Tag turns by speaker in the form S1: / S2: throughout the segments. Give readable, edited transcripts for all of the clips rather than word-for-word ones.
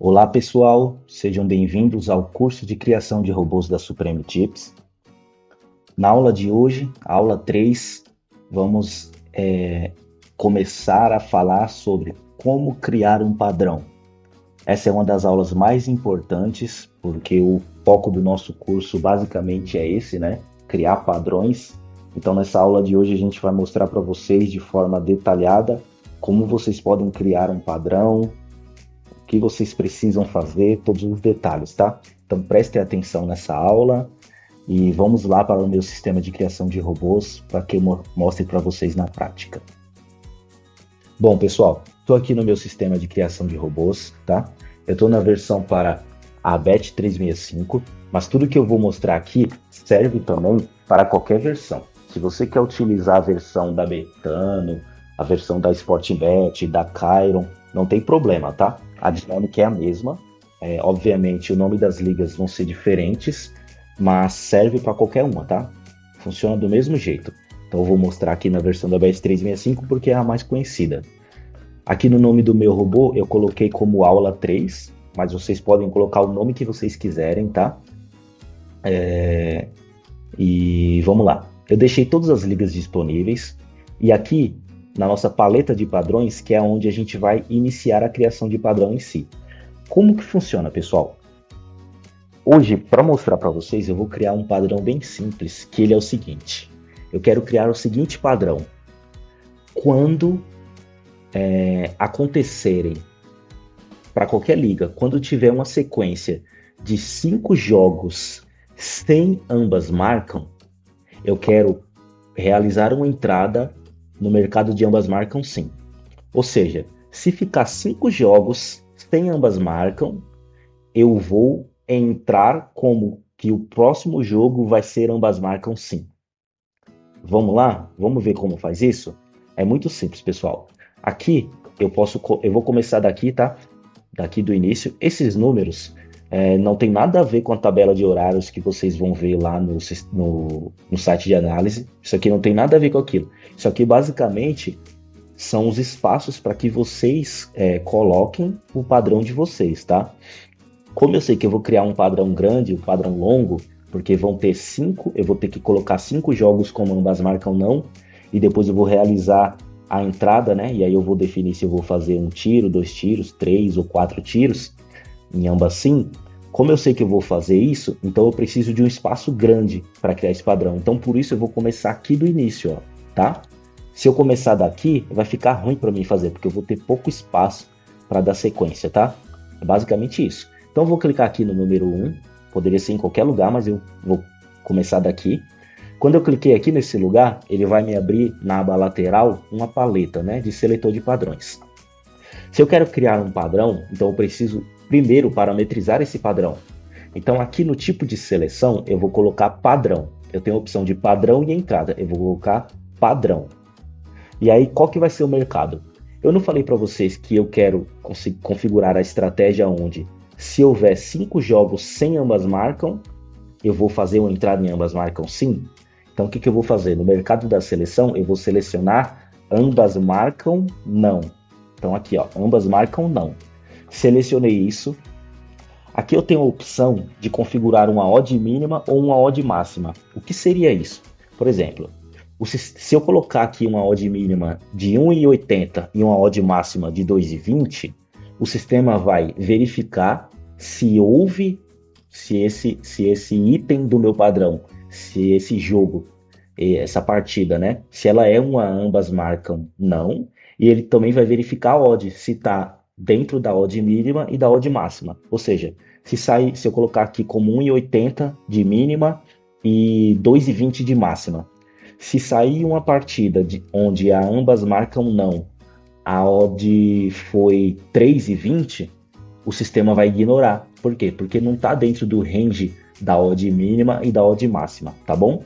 S1: Olá pessoal, sejam bem-vindos ao curso de criação de robôs da Supreme Chips. Na aula de hoje, aula 3, vamos começar a falar sobre como criar um padrão. Essa é uma das aulas mais importantes, porque o foco do nosso curso basicamente é esse, né? Criar padrões. Então nessa aula de hoje a gente vai mostrar para vocês de forma detalhada como vocês podem criar um padrão, o que vocês precisam fazer, todos os detalhes, tá? Então prestem atenção nessa aula e vamos lá para o meu sistema de criação de robôs para que eu mostre para vocês na prática. Bom, pessoal, estou aqui no meu sistema de criação de robôs, tá? Eu estou na versão para a Bet365, mas tudo que eu vou mostrar aqui serve também para qualquer versão. Se você quer utilizar a versão da Betano, a versão da Sportbet, da Chiron, não tem problema, tá? A dinâmica é a mesma. Obviamente, o nome das ligas vão ser diferentes, mas serve para qualquer uma, tá? Funciona do mesmo jeito. Então eu vou mostrar aqui na versão da Bet365 porque é a mais conhecida. Aqui no nome do meu robô eu coloquei como aula 3, mas vocês podem colocar o nome que vocês quiserem, tá? E vamos lá. Eu deixei todas as ligas disponíveis e aqui na nossa paleta de padrões, que é onde a gente vai iniciar a criação de padrão em si. Como que funciona, pessoal? Hoje, para mostrar para vocês, eu vou criar um padrão bem simples, que ele é o seguinte. Eu quero criar o seguinte padrão. Quando acontecerem, para qualquer liga, quando tiver uma sequência de 5 jogos sem ambas marcam, eu quero realizar uma entrada no mercado de ambas marcam sim. Ou seja, se ficar 5 jogos sem ambas marcam, eu vou entrar como que o próximo jogo vai ser ambas marcam sim. Vamos lá? Vamos ver como faz isso? É muito simples, pessoal. Aqui eu vou começar daqui, tá? Daqui do início. Esses números não tem nada a ver com a tabela de horários que vocês vão ver lá no site de análise. Isso aqui não tem nada a ver com aquilo. Isso aqui basicamente são os espaços para que vocês coloquem o padrão de vocês, tá? Como eu sei que eu vou criar um padrão grande, um padrão longo, porque vão ter 5, eu vou ter que colocar 5 jogos como ambas marcam não, e depois eu vou realizar a entrada, né? E aí eu vou definir se eu vou fazer 1 tiro, 2 tiros, 3 ou 4 tiros, em ambas sim. Como eu sei que eu vou fazer isso, então eu preciso de um espaço grande para criar esse padrão. Então por isso eu vou começar aqui do início, ó, tá? Se eu começar daqui, vai ficar ruim para mim fazer, porque eu vou ter pouco espaço para dar sequência, tá? É basicamente isso. Então eu vou clicar aqui no número 1, poderia ser em qualquer lugar, mas eu vou começar daqui. Quando eu cliquei aqui nesse lugar, ele vai me abrir na aba lateral uma paleta, né, de seletor de padrões. Se eu quero criar um padrão, então eu preciso primeiro parametrizar esse padrão. Então aqui no tipo de seleção eu vou colocar padrão. Eu tenho a opção de padrão e entrada. Eu vou colocar padrão. E aí qual que vai ser o mercado? Eu não falei para vocês que eu quero configurar a estratégia onde se houver 5 jogos sem ambas marcam, eu vou fazer uma entrada em ambas marcam sim? Então o que eu vou fazer? No mercado da seleção eu vou selecionar ambas marcam não. Então aqui, ó, ambas marcam não. Selecionei isso. Aqui eu tenho a opção de configurar uma odd mínima ou uma odd máxima. O que seria isso? Por exemplo, se eu colocar aqui uma odd mínima de 1,80 e uma odd máxima de 2,20, o sistema vai verificar se esse item do meu padrão, se esse jogo, essa partida, né? Se ela é uma ambas marcam não, e ele também vai verificar a odd, se está dentro da odd mínima e da odd máxima. Ou seja, se eu colocar aqui como 1,80 de mínima e 2,20 de máxima. Se sair uma partida onde a ambas marcam não, a odd foi 3,20, o sistema vai ignorar. Por quê? Porque não está dentro do range da odd mínima e da odd máxima, tá bom?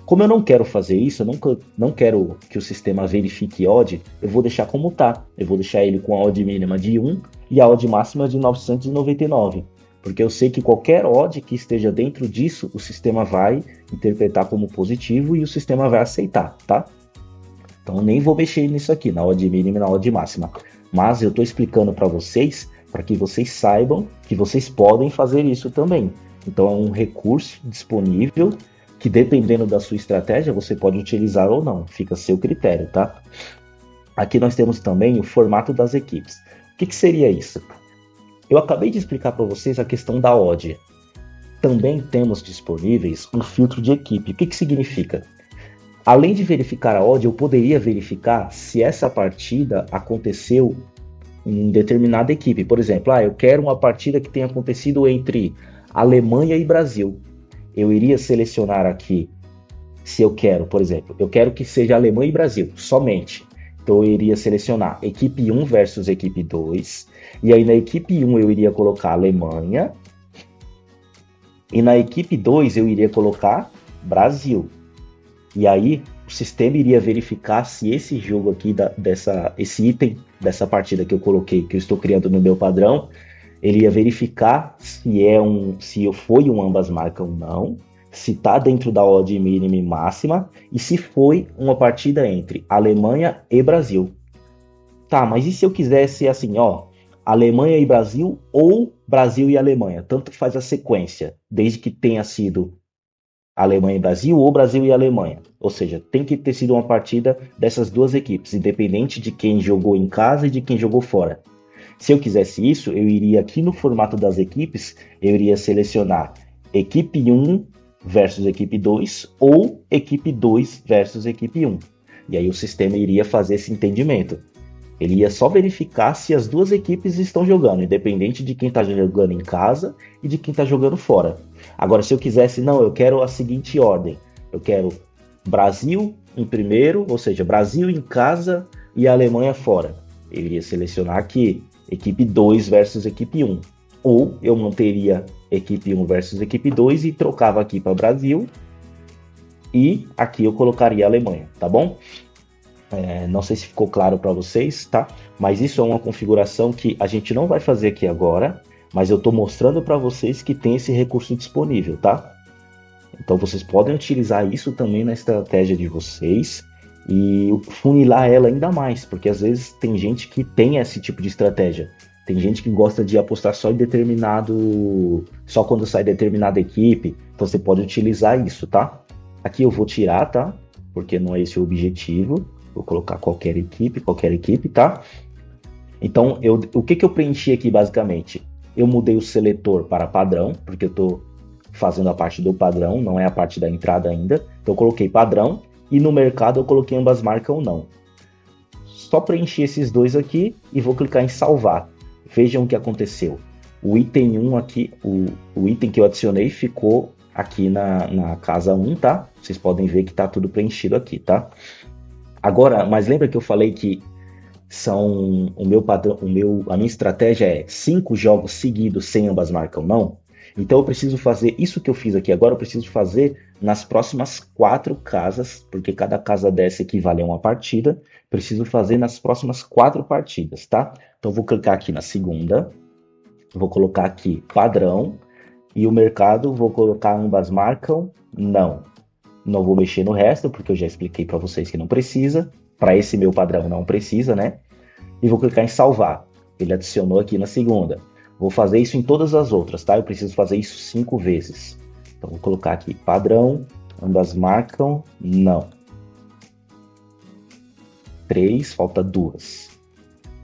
S1: Como eu não quero fazer isso, eu não quero que o sistema verifique odd, eu vou deixar como tá. Eu vou deixar ele com a odd mínima de 1 e a odd máxima de 999. Porque eu sei que qualquer odd que esteja dentro disso, o sistema vai interpretar como positivo e o sistema vai aceitar, tá? Então eu nem vou mexer nisso aqui, na odd mínima e na odd máxima. Mas eu estou explicando para vocês para que vocês saibam que vocês podem fazer isso também. Então é um recurso disponível que, dependendo da sua estratégia, você pode utilizar ou não, fica a seu critério, tá? Aqui nós temos também o formato das equipes. O que seria isso? Eu acabei de explicar para vocês a questão da odd. Também temos disponíveis um filtro de equipe. O que significa? Além de verificar a odd, eu poderia verificar se essa partida aconteceu em determinada equipe. Por exemplo, eu quero uma partida que tenha acontecido entre Alemanha e Brasil. Eu iria selecionar aqui, se eu quero, por exemplo, eu quero que seja Alemanha e Brasil, somente. Então eu iria selecionar equipe 1 versus equipe 2. E aí na equipe 1 eu iria colocar Alemanha. E na equipe 2 eu iria colocar Brasil. E aí o sistema iria verificar se esse jogo aqui, esse item dessa partida que eu coloquei, que eu estou criando no meu padrão, ele ia verificar se foi um ambas marcam ou não, se está dentro da odd mínima e máxima, e se foi uma partida entre Alemanha e Brasil. Tá, mas e se eu quisesse assim, Alemanha e Brasil ou Brasil e Alemanha? Tanto faz a sequência, desde que tenha sido Alemanha e Brasil ou Brasil e Alemanha. Ou seja, tem que ter sido uma partida dessas duas equipes, independente de quem jogou em casa e de quem jogou fora. Se eu quisesse isso, eu iria aqui no formato das equipes, eu iria selecionar equipe 1 versus equipe 2 ou equipe 2 versus equipe 1. E aí o sistema iria fazer esse entendimento. Ele ia só verificar se as duas equipes estão jogando, independente de quem está jogando em casa e de quem está jogando fora. Agora, se eu quisesse, eu quero a seguinte ordem. Eu quero Brasil em primeiro, ou seja, Brasil em casa e a Alemanha fora. Eu iria selecionar aqui equipe 2 versus equipe 1. Ou eu manteria equipe 1 versus equipe 2 e trocava aqui para Brasil. E aqui eu colocaria a Alemanha, tá bom? Não sei se ficou claro para vocês, tá? Mas isso é uma configuração que a gente não vai fazer aqui agora, mas eu estou mostrando para vocês que tem esse recurso disponível, tá? Então vocês podem utilizar isso também na estratégia de vocês e funilar ela ainda mais, porque às vezes tem gente que tem esse tipo de estratégia. Tem gente que gosta de apostar só quando sai determinada equipe, então você pode utilizar isso, tá? Aqui eu vou tirar, tá? Porque não é esse o objetivo. Vou colocar qualquer equipe, tá? Então, o que eu preenchi aqui basicamente? Eu mudei o seletor para padrão, porque eu estou fazendo a parte do padrão, não é a parte da entrada ainda. Então eu coloquei padrão e no mercado eu coloquei ambas marcam não. Só preenchi esses dois aqui e vou clicar em salvar. Vejam o que aconteceu. O item 1 aqui, o item que eu adicionei ficou aqui na casa 1, tá? Vocês podem ver que tá tudo preenchido aqui, tá? Agora, mas lembra que eu falei que a minha estratégia é 5 jogos seguidos sem ambas marcam não? Então eu preciso fazer isso que eu fiz aqui agora, eu preciso fazer nas próximas 4 casas, porque cada casa dessa equivale a uma partida, preciso fazer nas próximas 4 partidas, tá? Então eu vou clicar aqui na segunda, vou colocar aqui padrão, e o mercado vou colocar ambas marcam não. Não vou mexer no resto, porque eu já expliquei para vocês que não precisa. Para esse meu padrão não precisa, né? E vou clicar em salvar. Ele adicionou aqui na segunda. Vou fazer isso em todas as outras, tá? Eu preciso fazer isso 5 vezes. Então vou colocar aqui padrão, ambas marcam, não. 3, falta 2.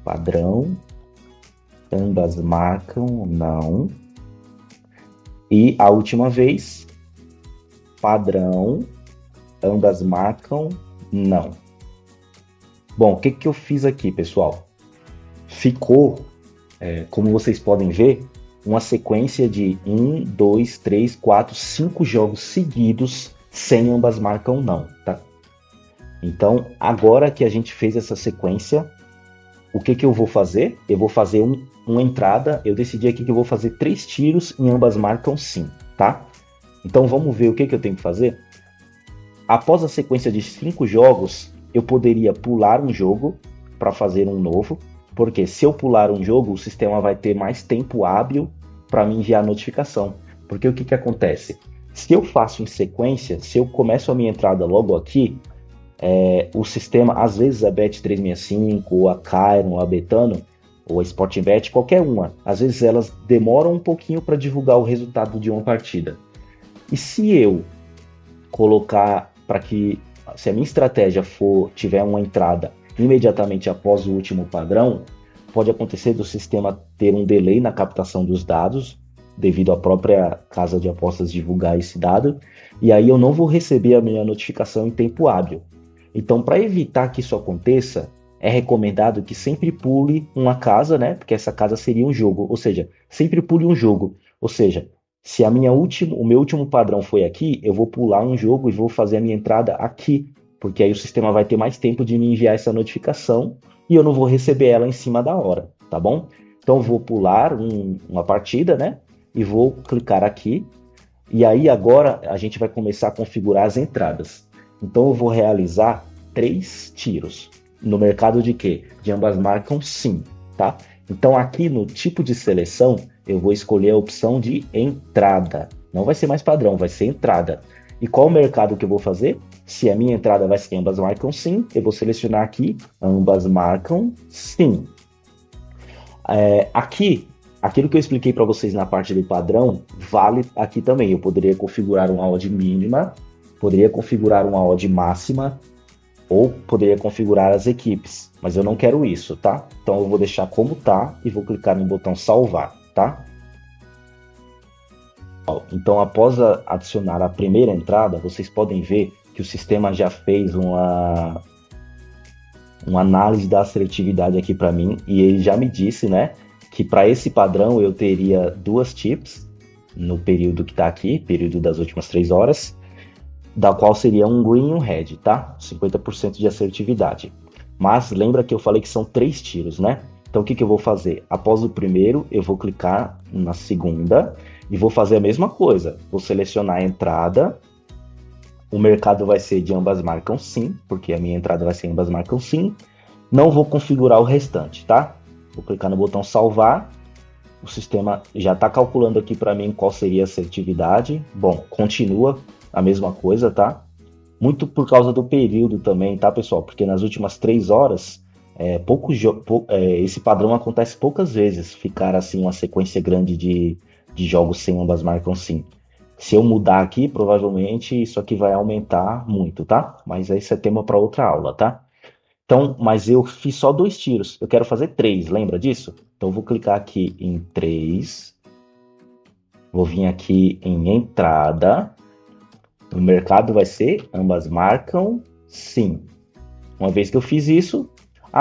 S1: Padrão, ambas marcam, não. E a última vez, padrão, ambas marcam, não. Bom, o que eu fiz aqui, pessoal? Ficou, como vocês podem ver, uma sequência de 1, 2, 3, 4, 5 jogos seguidos sem ambas marcam não, tá? Então, agora que a gente fez essa sequência, o que eu vou fazer? Eu vou fazer uma entrada, eu decidi aqui que eu vou fazer 3 tiros em ambas marcam sim, tá? Então vamos ver o que eu tenho que fazer. Após a sequência de 5 jogos, eu poderia pular um jogo para fazer um novo, porque se eu pular um jogo, o sistema vai ter mais tempo hábil para me enviar a notificação. Porque o que acontece? Se eu faço em sequência, se eu começo a minha entrada logo aqui, o sistema, às vezes a Bet365, ou a Kairon, ou a Betano, ou a Sporting Bet, qualquer uma, às vezes elas demoram um pouquinho para divulgar o resultado de uma partida. E se eu colocar para que, se a minha estratégia tiver uma entrada imediatamente após o último padrão, pode acontecer do sistema ter um delay na captação dos dados, devido à própria casa de apostas divulgar esse dado, e aí eu não vou receber a minha notificação em tempo hábil. Então, para evitar que isso aconteça, é recomendado que sempre pule uma casa, né? Porque essa casa seria um jogo, ou seja, sempre pule um jogo. Ou seja, se o meu último padrão foi aqui, eu vou pular um jogo e vou fazer a minha entrada aqui, porque aí o sistema vai ter mais tempo de me enviar essa notificação e eu não vou receber ela em cima da hora, tá bom? Então eu vou pular uma partida, né? E vou clicar aqui. E aí agora a gente vai começar a configurar as entradas. Então eu vou realizar 3 tiros. No mercado de quê? De ambas marcam sim, tá? Então aqui no tipo de seleção eu vou escolher a opção de entrada. Não vai ser mais padrão, vai ser entrada. E qual o mercado que eu vou fazer? Se a minha entrada vai ser ambas marcam sim, eu vou selecionar aqui ambas marcam sim. Aqui, aquilo que eu expliquei para vocês na parte do padrão, vale aqui também. Eu poderia configurar uma odd mínima, poderia configurar uma odd máxima, ou poderia configurar as equipes, mas eu não quero isso, tá? Então eu vou deixar como tá e vou clicar no botão salvar, tá? Então após adicionar a primeira entrada, vocês podem ver que o sistema já fez uma análise da assertividade aqui para mim, e ele já me disse, né, que para esse padrão eu teria 2 chips no período que está aqui, período das últimas 3 horas, da qual seria um green e um red, tá? 50% de assertividade. Mas lembra que eu falei que são 3 tiros, né? Então o que eu vou fazer? Após o primeiro, eu vou clicar na segunda e vou fazer a mesma coisa. Vou selecionar a entrada. O mercado vai ser de ambas marcam sim, porque a minha entrada vai ser ambas marcam sim. Não vou configurar o restante, tá? Vou clicar no botão salvar. O sistema já está calculando aqui para mim qual seria a assertividade. Bom, continua a mesma coisa, tá? Muito por causa do período também, tá, pessoal? Porque nas últimas 3 horas, esse padrão acontece poucas vezes, ficar assim uma sequência grande de jogos sem ambas marcam sim. Se eu mudar aqui, provavelmente isso aqui vai aumentar muito, tá? Mas esse é tema para outra aula, tá? Então, mas eu fiz só 2 tiros, eu quero fazer 3, lembra disso? Então eu vou clicar aqui em 3, vou vir aqui em entrada. O mercado vai ser ambas marcam sim. Uma vez que eu fiz isso...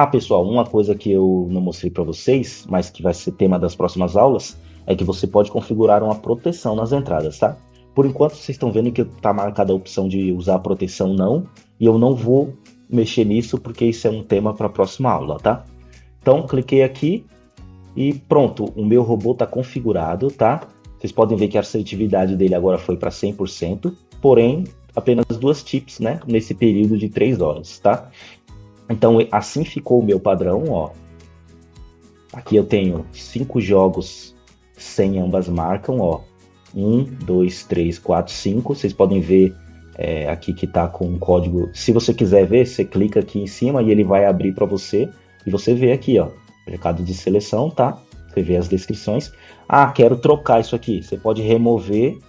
S1: pessoal, uma coisa que eu não mostrei para vocês, mas que vai ser tema das próximas aulas, é que você pode configurar uma proteção nas entradas, tá? Por enquanto, vocês estão vendo que está marcada a opção de usar proteção não, e eu não vou mexer nisso, porque isso é um tema para a próxima aula, tá? Então, cliquei aqui e pronto, o meu robô está configurado, tá? Vocês podem ver que a assertividade dele agora foi para 100%, porém, apenas 2 chips, né? Nesse período de 3 horas, tá? Então, assim ficou o meu padrão, ó. Aqui eu tenho 5 jogos sem ambas marcam, ó. 1, 2, 3, 4, 5. Vocês podem ver aqui que tá com um código. Se você quiser ver, você clica aqui em cima e ele vai abrir para você. E você vê aqui, ó. Mercado de seleção, tá? Você vê as descrições. Quero trocar isso aqui. Você pode remover,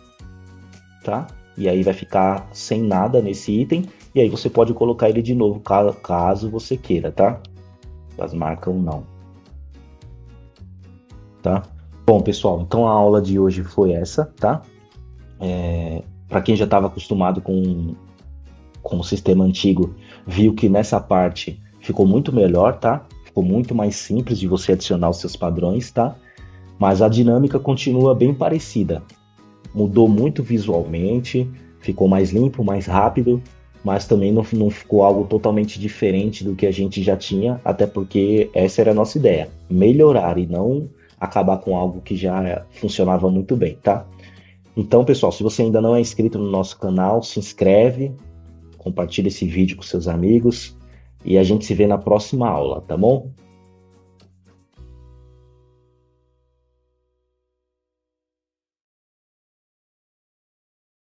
S1: tá? E aí vai ficar sem nada nesse item. E aí você pode colocar ele de novo, caso você queira, tá? As marcam não. Tá? Bom, pessoal, então a aula de hoje foi essa, tá? Para quem já estava acostumado com o sistema antigo, viu que nessa parte ficou muito melhor, tá? Ficou muito mais simples de você adicionar os seus padrões, tá? Mas a dinâmica continua bem parecida. Mudou muito visualmente, ficou mais limpo, mais rápido, mas também não ficou algo totalmente diferente do que a gente já tinha, até porque essa era a nossa ideia, melhorar e não acabar com algo que já funcionava muito bem, tá? Então, pessoal, se você ainda não é inscrito no nosso canal, se inscreve, compartilha esse vídeo com seus amigos e a gente se vê na próxima aula, tá bom?